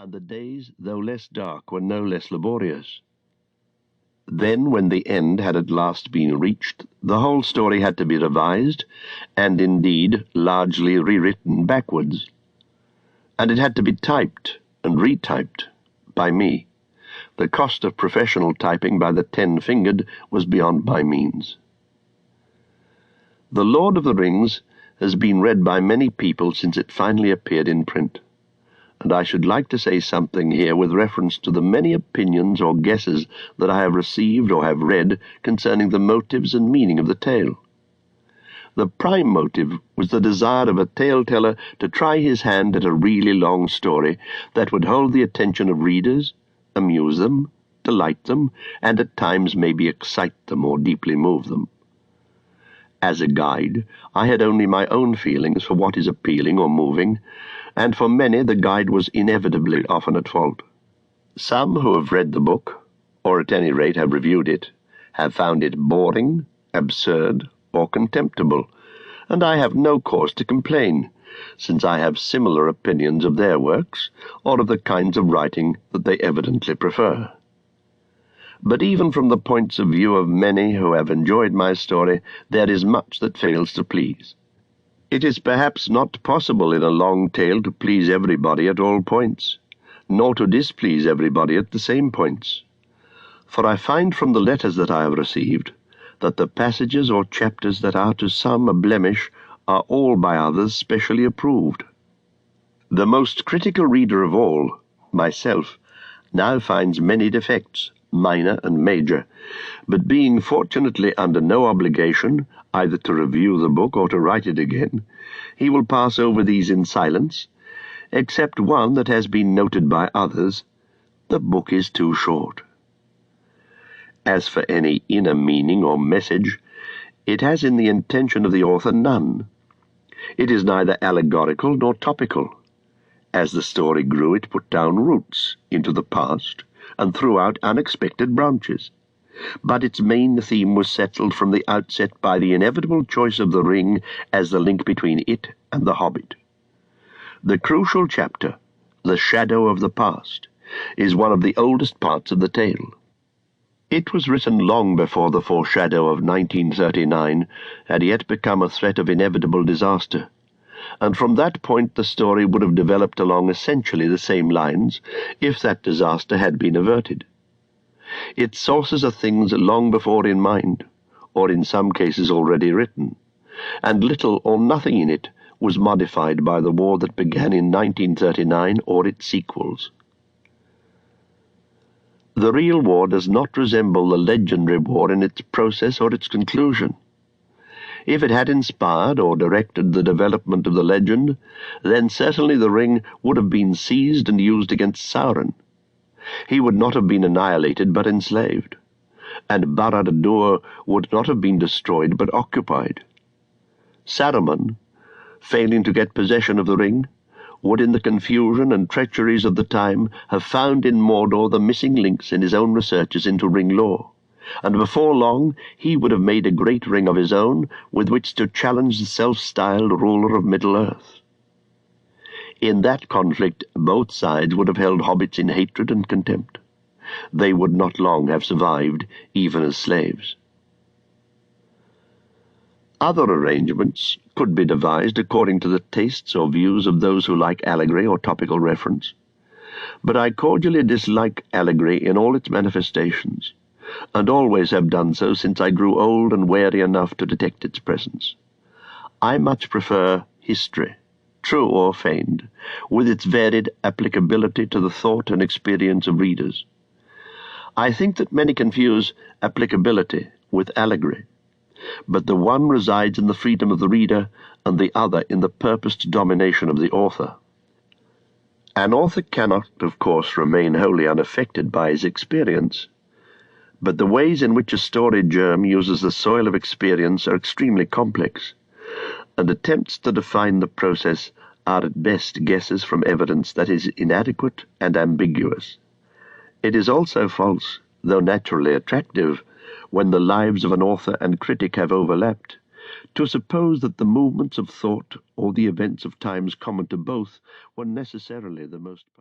and the days, though less dark, were no less laborious. Then, when the end had at last been reached, the whole story had to be revised, and indeed largely rewritten backwards. And it had to be typed and retyped by me. The cost of professional typing by the 10-fingered was beyond my means. The Lord of the Rings has been read by many people since it finally appeared in print, and I should like to say something here with reference to the many opinions or guesses that I have received or have read concerning the motives and meaning of the tale. The prime motive was the desire of a tale-teller to try his hand at a really long story that would hold the attention of readers, amuse them, delight them, and at times maybe excite them or deeply move them. As a guide, I had only my own feelings for what is appealing or moving, and for many the guide was inevitably often at fault. Some who have read the book, or at any rate have reviewed it, have found it boring, absurd, or contemptible, and I have no cause to complain, since I have similar opinions of their works, or of the kinds of writing that they evidently prefer. But even from the points of view of many who have enjoyed my story, there is much that fails to please. It is perhaps not possible in a long tale to please everybody at all points, nor to displease everybody at the same points. For I find from the letters that I have received that the passages or chapters that are to some a blemish are all by others specially approved. The most critical reader of all, myself, now finds many defects, minor and major, but being fortunately under no obligation either to review the book or to write it again, he will pass over these in silence, except one that has been noted by others: the book is too short. As for any inner meaning or message, it has in the intention of the author none. It is neither allegorical nor topical. As the story grew, it put down roots into the past and threw out unexpected branches. But its main theme was settled from the outset by the inevitable choice of the ring as the link between it and the Hobbit. The crucial chapter, the shadow of the past, is one of the oldest parts of the tale. It was written long before the foreshadow of 1939 had yet become a threat of inevitable disaster, and from that point the story would have developed along essentially the same lines if that disaster had been averted. Its sources are things long before in mind, or in some cases already written, and little or nothing in it was modified by the war that began in 1939 or its sequels. The real war does not resemble the legendary war in its process or its conclusion. If it had inspired or directed the development of the legend, then certainly the ring would have been seized and used against Sauron. He would not have been annihilated but enslaved, and Barad-dûr would not have been destroyed but occupied. Saruman, failing to get possession of the ring, would in the confusion and treacheries of the time have found in Mordor the missing links in his own researches into ring lore, and before long he would have made a great ring of his own with which to challenge the self-styled ruler of Middle-earth. In that conflict both sides would have held hobbits in hatred and contempt. They would not long have survived, even as slaves. Other arrangements could be devised according to the tastes or views of those who like allegory or topical reference, but I cordially dislike allegory in all its manifestations, and always have done so since I grew old and wary enough to detect its presence. I much prefer history, true or feigned, with its varied applicability to the thought and experience of readers. I think that many confuse applicability with allegory, but the one resides in the freedom of the reader, and the other in the purposed domination of the author. An author cannot, of course, remain wholly unaffected by his experience, but the ways in which a story germ uses the soil of experience are extremely complex, and attempts to define the process are at best guesses from evidence that is inadequate and ambiguous. It is also false, though naturally attractive, when the lives of an author and critic have overlapped, to suppose that the movements of thought or the events of times common to both were necessarily the most powerful.